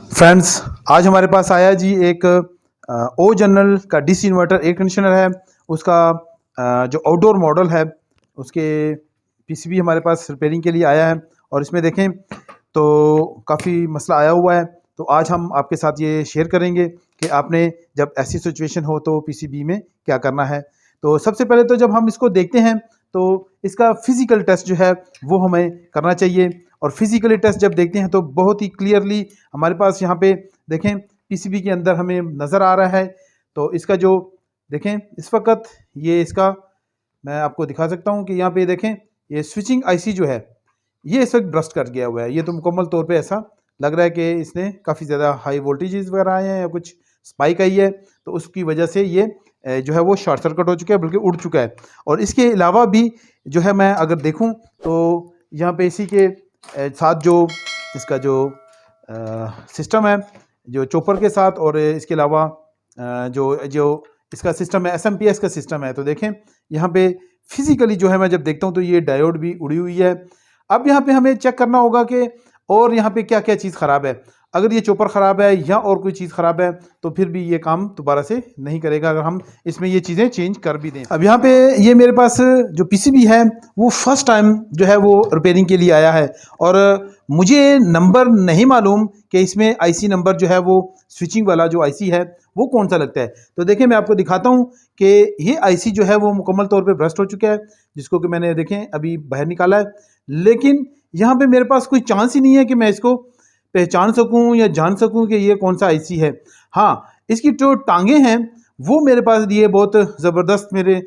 Friends, आज हमारे पास आया जी एक ओ जनरल का डीसी इन्वर्टर एयर कंडीशनर है। उसका जो आउटडोर मॉडल है उसके पीसीबी हमारे पास रिपेयरिंग के लिए आया है। और इसमें देखें तो काफ़ी मसला आया हुआ है। तो आज हम आपके साथ ये शेयर करेंगे कि आपने जब ऐसी सिचुएशन हो तो पीसीबी में क्या करना है। तो सबसे पहले तो जब हम इसको देखते हैं तो इसका फिज़िकल टेस्ट जो है वो हमें करना चाहिए। और फिज़िकली टेस्ट जब देखते हैं तो बहुत ही क्लियरली हमारे पास यहाँ पे देखें पीसीबी के अंदर हमें नज़र आ रहा है। तो इसका जो देखें इस वक्त ये इसका मैं आपको दिखा सकता हूँ कि यहाँ पे देखें ये स्विचिंग आईसी जो है ये इस वक्त ब्रस्ट कर गया हुआ है। ये तो मुकम्मल तौर पे ऐसा लग रहा है कि इसने काफ़ी ज़्यादा हाई वोल्टेजेस वगैरह आए हैं या कुछ स्पाइक आई है, तो उसकी वजह से ये जो है वो शॉर्ट सर्किट हो चुका है, बल्कि उड़ चुका है। और इसके अलावा भी जो है मैं अगर देखूं तो यहाँ पे इसी के साथ जो इसका जो सिस्टम है जो चॉपर के साथ, और इसके अलावा जो जो इसका सिस्टम है एसएमपीएस का सिस्टम है। तो देखें यहाँ पे फिजिकली जो है मैं जब देखता हूँ तो ये डायोड भी उड़ी हुई है। अब यहाँ पे हमें चेक करना होगा कि और यहाँ पे क्या क्या चीज़ ख़राब है। अगर ये चॉपर ख़राब है या और कोई चीज़ ख़राब है तो फिर भी ये काम दोबारा से नहीं करेगा अगर हम इसमें ये चीज़ें चेंज कर भी दें। अब यहाँ पे ये मेरे पास जो पीसीबी है वो फर्स्ट टाइम जो है वो रिपेयरिंग के लिए आया है, और मुझे नंबर नहीं मालूम कि इसमें आईसी नंबर जो है वो स्विचिंग वाला जो आईसी है वो कौन सा लगता है। तो देखिए मैं आपको दिखाता हूँ कि ये आईसी जो है वो मुकम्मल तौर पे ब्रस्ट हो चुका है, जिसको कि मैंने देखें अभी बाहर निकाला है। लेकिन यहाँ पे मेरे पास कोई चांस ही नहीं है कि मैं इसको पहचान सकूं या जान सकूं कि ये कौन सा आईसी है। हाँ, इसकी जो टांगे हैं वो मेरे पास ये बहुत ज़बरदस्त मेरे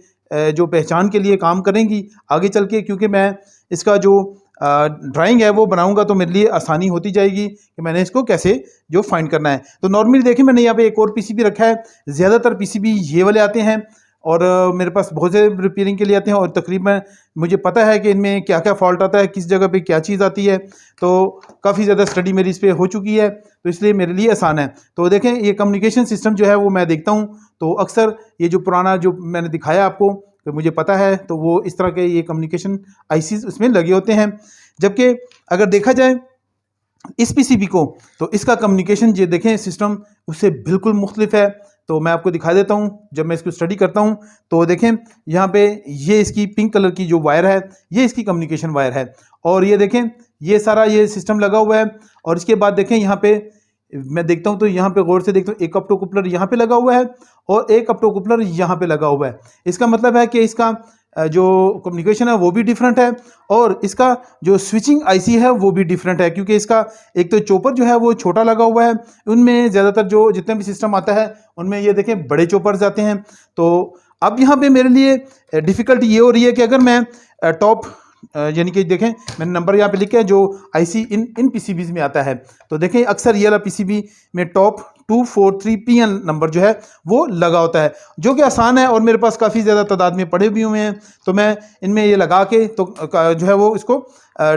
जो पहचान के लिए काम करेंगी आगे चल के, क्योंकि मैं इसका जो ड्राइंग है वो बनाऊंगा तो मेरे लिए आसानी होती जाएगी कि मैंने इसको कैसे जो फाइंड करना है। तो नॉर्मली देखिए मैंने यहाँ पे एक और पीसीबी रखा है। ज़्यादातर पीसीबी ये वाले आते हैं और मेरे पास बहुत से रिपेयरिंग के लिए आते हैं, और तकरीबन मुझे पता है कि इनमें क्या क्या फॉल्ट आता है, किस जगह पे क्या चीज़ आती है। तो काफ़ी ज़्यादा स्टडी मेरी इस पर हो चुकी है, तो इसलिए मेरे लिए आसान है। तो देखें ये कम्युनिकेशन सिस्टम जो है वो मैं देखता हूँ तो अक्सर ये जो पुराना जो मैंने दिखाया आपको कि मुझे पता है, तो वो इस तरह के ये कम्युनिकेशन आईसीज उसमें लगे होते हैं। जबकि अगर देखा जाए इस पीसीबी को तो इसका कम्युनिकेशन जो देखें सिस्टम उससे बिल्कुल मुख्तलिफ है। तो मैं आपको दिखा देता हूँ जब मैं इसको स्टडी करता हूँ। तो देखें यहाँ पे ये इसकी पिंक कलर की जो वायर है ये इसकी कम्युनिकेशन वायर है, और ये देखें ये सारा ये सिस्टम लगा हुआ है। और इसके बाद देखें यहाँ पे मैं देखता हूँ तो यहाँ पे गौर से देखता हूँ एक ऑप्टोकपलर यहाँ पे लगा हुआ है और एक ऑप्टोकपलर यहाँ पे लगा हुआ है। इसका मतलब है कि इसका जो कम्युनिकेशन है वो भी डिफरेंट है, और इसका जो स्विचिंग आईसी है वो भी डिफरेंट है, क्योंकि इसका एक तो चॉपर जो है वो छोटा लगा हुआ है। उनमें ज़्यादातर जो जितने भी सिस्टम आता है उनमें ये देखें बड़े चॉपर्स आते हैं। तो अब यहाँ पे मेरे लिए डिफ़िकल्टी ये हो रही है कि अगर मैं टॉप यानी कि देखें मैंने नंबर यहाँ पे लिखा है जो आईसी इन पीसीबीज में आता है। तो देखें अक्सर ये वाला पीसीबी में टॉप 243PN नंबर जो है वो लगा होता है, जो कि आसान है और मेरे पास काफ़ी ज़्यादा तादाद में पड़े भी हुए हैं। तो मैं इनमें ये लगा के तो जो है वो इसको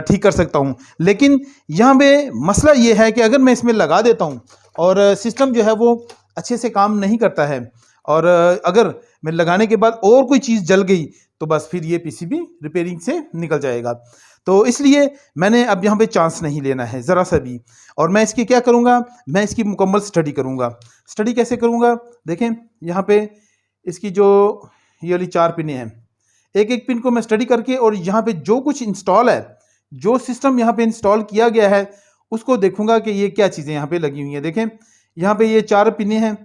ठीक कर सकता हूँ। लेकिन यहाँ पे मसला ये है कि अगर मैं इसमें लगा देता हूँ और सिस्टम जो है वो अच्छे से काम नहीं करता है, और अगर मैं लगाने के बाद और कोई चीज़ जल गई तो बस फिर ये पीसीबी रिपेयरिंग से निकल जाएगा। तो इसलिए मैंने अब यहाँ पे चांस नहीं लेना है ज़रा सा भी, और मैं इसकी क्या करूँगा, मैं इसकी मुकम्मल स्टडी करूँगा। स्टडी कैसे करूँगा, देखें यहाँ पे इसकी जो ये वाली 4 पिनें हैं, एक एक पिन को मैं स्टडी करके और यहाँ पे जो कुछ इंस्टॉल है, जो सिस्टम यहाँ पे इंस्टॉल किया गया है उसको देखूँगा कि ये क्या चीज़ें यहाँ पे लगी हुई हैं। देखें यहाँ पे ये 4 पिनें हैं,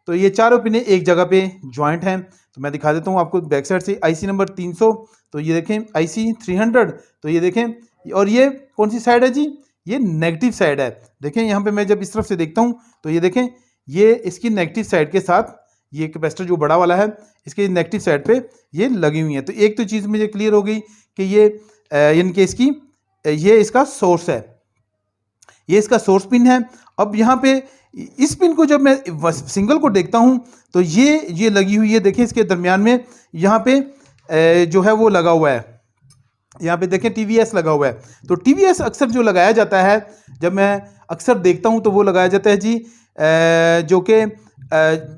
तो ये चारों पिनें एक जगह पे ज्वाइंट हैं। तो मैं दिखा देता हूँ आपको बैक साइड से। आईसी नंबर 300, तो ये देखें आईसी 300, तो ये देखें, और ये कौन सी साइड है जी, ये नेगेटिव साइड है। देखें यहाँ पे मैं जब इस तरफ से देखता हूँ तो ये देखें ये इसकी नेगेटिव साइड के साथ ये कैपेसिटर जो बड़ा वाला है इसके नेगेटिव साइड पे ये लगी हुई है। तो एक तो चीज़ मुझे क्लियर हो गई कि ये यानी कि इसकी ये इसका सोर्स है, ये इसका सोर्स पिन है। अब यहाँ पे इस पिन को जब मैं सिंगल को देखता हूँ तो ये लगी हुई है, देखिए इसके दरमियान में यहाँ पे जो है वो लगा हुआ है, यहाँ पे देखें टीवीएस लगा हुआ है। तो टीवीएस अक्सर जो लगाया जाता है, जब मैं अक्सर देखता हूँ तो वो लगाया जाता है जी जो कि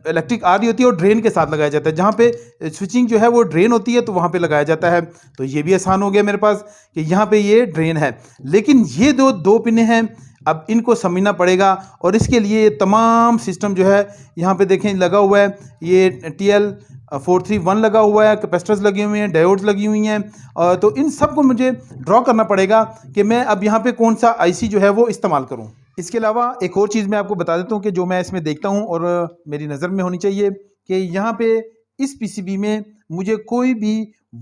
इलेक्ट्रिक आ रही होती है और ड्रेन के साथ लगाया जाता है। जहाँ पे स्विचिंग जो है वो ड्रेन होती है तो वहाँ पे लगाया जाता है। तो ये भी आसान हो गया मेरे पास कि यहाँ पे ये ड्रेन है। लेकिन ये दो पिने हैं अब इनको समझना पड़ेगा और इसके लिए ये तमाम सिस्टम जो है यहाँ पे देखें लगा हुआ है। ये TL431 लगा हुआ है, कैपेसिटर्स लगे हुए हैं, डायोड्स लगी हुई हैं। तो इन सब को मुझे ड्रॉ करना पड़ेगा कि मैं अब यहाँ पे कौन सा IC जो है वो इस्तेमाल करूँ। इसके अलावा एक और चीज़ मैं आपको बता देता हूँ कि जो मैं इसमें देखता हूँ और मेरी नज़र में होनी चाहिए कि यहाँ पे इस PCB में मुझे कोई भी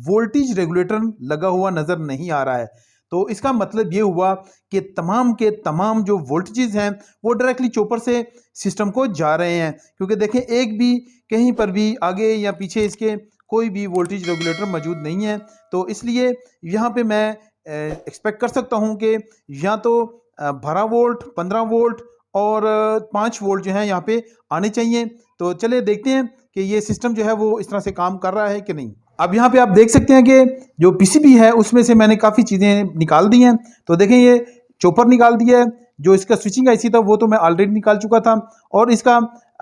वोल्टेज रेगुलेटर लगा हुआ नज़र नहीं आ रहा है। तो इसका मतलब ये हुआ कि तमाम के तमाम जो वोल्टेजेस हैं वो डायरेक्टली चॉपर से सिस्टम को जा रहे हैं, क्योंकि देखें एक भी कहीं पर भी आगे या पीछे इसके कोई भी वोल्टेज रेगुलेटर मौजूद नहीं है। तो इसलिए यहाँ पे मैं एक्सपेक्ट कर सकता हूँ कि या तो 12 वोल्ट, 15 वोल्ट और 5 वोल्ट जो है यहाँ पे आने चाहिए। तो चलिए देखते हैं कि ये सिस्टम जो है वो इस तरह से काम कर रहा है कि नहीं। अब यहाँ पे आप देख सकते हैं कि जो PCB है उसमें से मैंने काफ़ी चीज़ें निकाल दी हैं। तो देखें ये चॉपर निकाल दिया है, जो इसका स्विचिंग IC था वो तो मैं ऑलरेडी निकाल चुका था, और इसका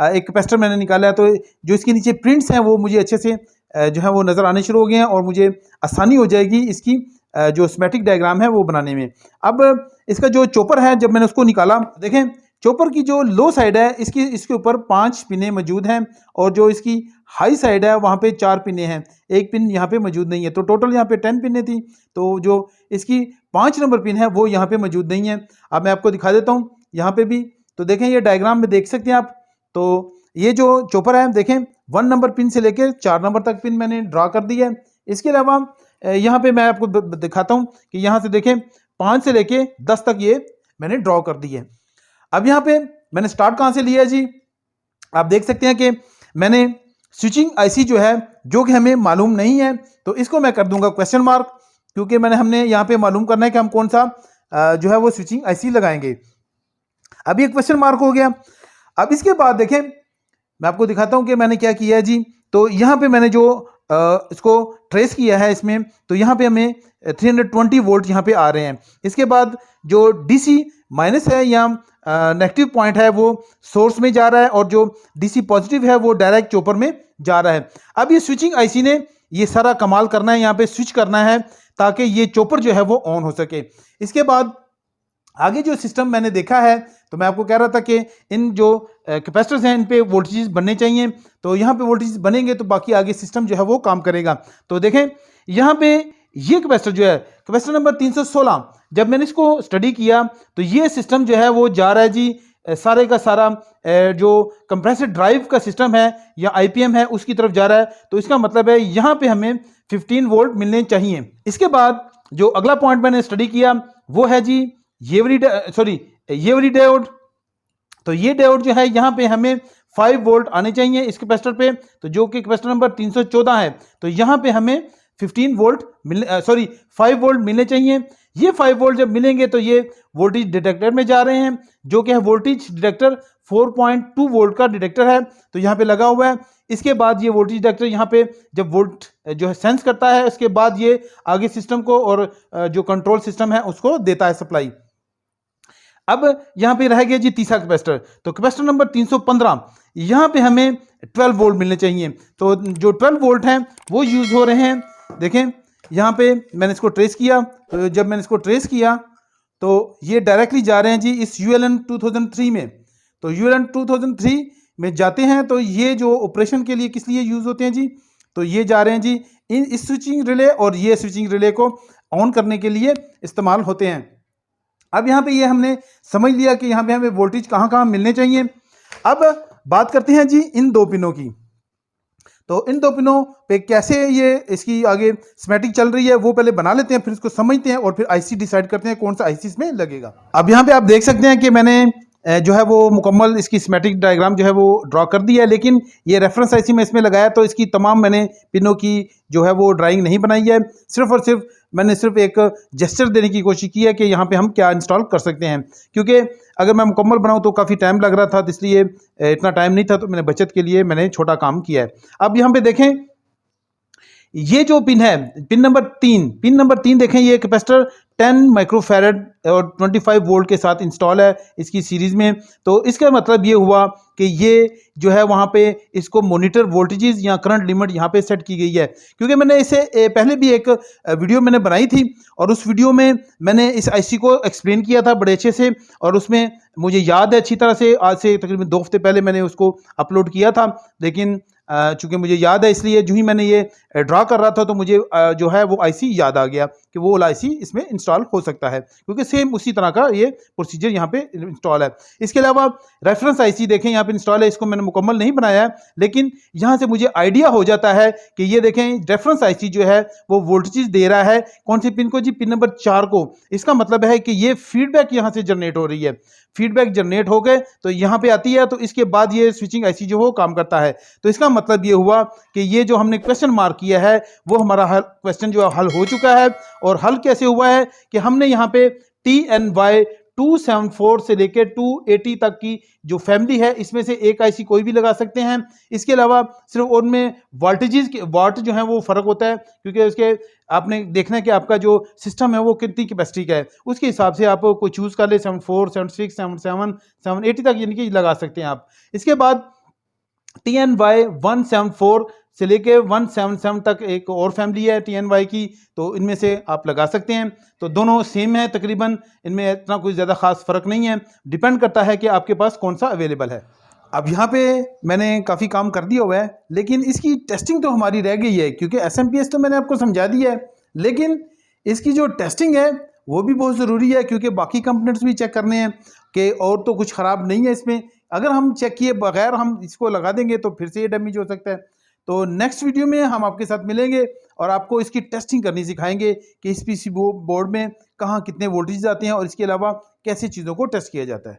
एक कैपेसिटर मैंने निकाला है। तो जो इसके नीचे प्रिंट्स हैं वो मुझे अच्छे से जो है वो नज़र आने शुरू हो गए हैं और मुझे आसानी हो जाएगी इसकी जो स्कीमेटिक डायग्राम है वो बनाने में। अब इसका जो चॉपर है जब मैंने उसको निकाला, देखें चॉपर की जो लो साइड है इसके ऊपर 5 पिनें मौजूद हैं और जो इसकी हाई साइड है वहाँ पे 4 पिनें हैं, एक पिन यहाँ पे मौजूद नहीं है। तो टोटल यहाँ पे 10 पिनें थी, तो जो इसकी 5 नंबर पिन है वो यहाँ पे मौजूद नहीं है। अब मैं आपको दिखा देता हूँ यहाँ पे भी। तो देखें ये डायग्राम में देख सकते हैं आप। तो ये जो चॉपर है देखें 1 नंबर पिन से लेकर 4 नंबर तक पिन मैंने ड्रा कर दी है। इसके अलावा यहाँ पे मैं आपको दिखाता हूँ कि यहाँ से देखें 5 से लेके 10 तक ये मैंने ड्रॉ कर दी है। अब यहाँ पे मैंने स्टार्ट कहाँ से लिया है जी, आप देख सकते हैं कि मैंने स्विचिंग IC जो है जो कि हमें मालूम नहीं है, तो इसको मैं कर दूंगा क्वेश्चन मार्क, क्योंकि हमने यहाँ पे मालूम करना है कि हम कौन सा जो है वो स्विचिंग IC लगाएंगे। अब ये क्वेश्चन मार्क हो गया। अब इसके बाद देखें मैं आपको दिखाता हूँ कि मैंने क्या किया है जी। तो यहाँ पे मैंने जो इसको ट्रेस किया है इसमें, तो यहाँ पे हमें 320 वोल्ट यहाँ पे आ रहे हैं। इसके बाद जो DC माइनस है या नेगेटिव पॉइंट है वो सोर्स में जा रहा है और जो DC पॉजिटिव है वो डायरेक्ट चॉपर में जा रहा है। अब ये स्विचिंग IC ने ये सारा कमाल करना है, यहाँ पे स्विच करना है ताकि ये चॉपर जो है वो ऑन हो सके। इसके बाद आगे जो सिस्टम मैंने देखा है, तो मैं आपको कह रहा था कि इन जो कैपेसिटर्स हैं इन पे वोल्टेजेस बनने चाहिए। तो यहाँ पे वोल्टेजेस बनेंगे तो बाकी आगे सिस्टम जो है वो काम करेगा। तो देखें यहाँ पे ये कैपेसिटर जो है कैपेसिटर नंबर 316, जब मैंने इसको स्टडी किया तो ये सिस्टम जो है वो जा रहा है जी सारे का सारा जो कंप्रेसर ड्राइव का सिस्टम है या IPM है उसकी तरफ जा रहा है। तो इसका मतलब है यहाँ पे हमें 15 वोल्ट मिलने चाहिए। इसके बाद जो अगला पॉइंट मैंने स्टडी किया वो है जी ये वाली डायोड। तो ये डायोड जो है यहाँ पे हमें 5 वोल्ट आने चाहिए इस कैपेसिटर पे, तो जो कि कैपेसिटर नंबर 314 है। तो यहाँ पे हमें 5 वोल्ट मिलने चाहिए। ये 5 वोल्ट जब मिलेंगे तो ये वोल्टेज डिटेक्टर में जा रहे हैं, जो कि है वोल्टेज डिटेक्टर 4.2 वोल्ट का डिटेक्टर है, तो यहाँ पे लगा हुआ है। इसके बाद ये वोल्टेज डिटेक्टर यहाँ पे जब वोल्ट जो है सेंस करता है, उसके बाद ये आगे सिस्टम को और जो कंट्रोल सिस्टम है उसको देता है सप्लाई। अब यहाँ पे रह गया जी तीसरा कैपेसिटर, तो कैपेसिटर नंबर 315, यहाँ पे हमें 12 वोल्ट मिलने चाहिए। तो जो 12 वोल्ट हैं वो यूज हो रहे हैं। देखें यहाँ पे मैंने इसको ट्रेस किया, तो जब मैंने इसको ट्रेस किया तो ये डायरेक्टली जा रहे हैं जी इस ULN 2003 में। तो ULN 2003 में जाते हैं, तो ये जो ऑपरेशन के लिए किस लिए यूज होते हैं जी, तो ये जा रहे हैं जी इस स्विचिंग रिले और ये स्विचिंग रिले को ऑन करने के लिए इस्तेमाल होते हैं। अब यहाँ पे ये हमने समझ लिया कि यहाँ पे हमें वोल्टेज कहाँ कहाँ मिलने चाहिए। अब बात करते हैं जी इन 2 पिनों की। तो इन 2 पिनों पे कैसे ये इसकी आगे स्कीमेटिक चल रही है वो पहले बना लेते हैं, फिर इसको समझते हैं और फिर IC डिसाइड करते हैं कौन सा IC इसमें लगेगा। अब यहाँ पे आप देख सकते हैं कि मैंने जो है वो मुकम्मल इसकी स्कीमेटिक डायग्राम जो है वो ड्रॉ कर दिया है, लेकिन ये रेफरेंस IC में इसमें लगाया तो इसकी तमाम मैंने पिनों की जो है वो ड्राइंग नहीं बनाई है। सिर्फ और सिर्फ मैंने एक जेस्चर देने की कोशिश की है कि यहाँ पे हम क्या इंस्टॉल कर सकते हैं, क्योंकि अगर मैं मुकम्मल बनाऊँ तो काफ़ी टाइम लग रहा था, तो इसलिए इतना टाइम नहीं था, तो मैंने बचत के लिए मैंने छोटा काम किया है। अब यहाँ पे देखें ये जो पिन है पिन नंबर 3 देखें, ये कैपेसिटर 10 माइक्रोफैरड और 25 वोल्ट के साथ इंस्टॉल है इसकी सीरीज़ में। तो इसका मतलब ये हुआ कि ये जो है वहाँ पे इसको मॉनिटर वोल्टेजेस या करंट लिमिट यहाँ पे सेट की गई है, क्योंकि मैंने इसे पहले भी एक वीडियो मैंने बनाई थी और उस वीडियो में मैंने इस आईसी को एक्सप्लेन किया था बड़े अच्छे से, और उसमें मुझे याद है अच्छी तरह से, आज से तकरीबन 2 हफ्ते पहले मैंने उसको अपलोड किया था। लेकिन चूँकि मुझे याद है, इसलिए जो ही मैंने ये ड्रा कर रहा था तो मुझे जो है वो आईसी याद आ गया कि वो वाला आईसी इसमें इंस्टॉल हो सकता है, क्योंकि सेम उसी तरह का ये प्रोसीजर यहाँ पे इंस्टॉल है। इसके अलावा रेफरेंस आईसी देखें यहाँ पे इंस्टॉल है, इसको मैंने मुकम्मल नहीं बनाया है, लेकिन यहाँ से मुझे आइडिया हो जाता है कि ये देखें रेफरेंस आईसी जो है वो वोल्टेज दे रहा है कौन सी पिन को जी, पिन नंबर 4 को। इसका मतलब है कि ये फीडबैक यहाँ से जनरेट हो रही है, फीडबैक जनरेट हो गए तो यहाँ पे आती है, तो इसके बाद ये स्विचिंग आईसी जो हो काम करता है। तो इसका मतलब ये हुआ कि ये जो हमने क्वेश्चन मार्क किया है वो हमारा क्वेश्चन जो हल हो चुका है। और हल कैसे हुआ है कि हमने यहाँ पे TNY 274 से लेकर 280 तक की जो फैमिली है इसमें से एक आईसी कोई भी लगा सकते हैं। इसके अलावा सिर्फ उनमें वोल्टेजेस के वाट जो है वो फ़र्क होता है, क्योंकि उसके आपने देखना है कि आपका जो सिस्टम है वो कितनी कैपेसिटी का है, उसके हिसाब से आप कोई चूज़ कर ले, 74, 76, 77, 780 तक यानी कि लगा सकते हैं आप। इसके बाद TNY 174 से लेके 177 तक एक और फैमिली है TNY की, तो इनमें से आप लगा सकते हैं। तो दोनों सेम है तकरीबन, इनमें इतना कोई ज़्यादा ख़ास फ़र्क नहीं है, डिपेंड करता है कि आपके पास कौन सा अवेलेबल है। अब यहाँ पे मैंने काफ़ी काम कर दिया हुआ है, लेकिन इसकी टेस्टिंग तो हमारी रह गई है, क्योंकि SMPS तो मैंने आपको समझा दिया है, लेकिन इसकी जो टेस्टिंग है वो भी बहुत ज़रूरी है, क्योंकि बाकी कंपोनेंट्स भी चेक करने हैं कि और तो कुछ ख़राब नहीं है इसमें। अगर हम चेक किए बगैर हम इसको लगा देंगे तो फिर से ये डैमेज हो सकता है। तो नेक्स्ट वीडियो में हम आपके साथ मिलेंगे और आपको इसकी टेस्टिंग करनी सिखाएंगे कि इस पीसी बोर्ड में कहाँ कितने वोल्टेज आते हैं और इसके अलावा कैसी चीज़ों को टेस्ट किया जाता है।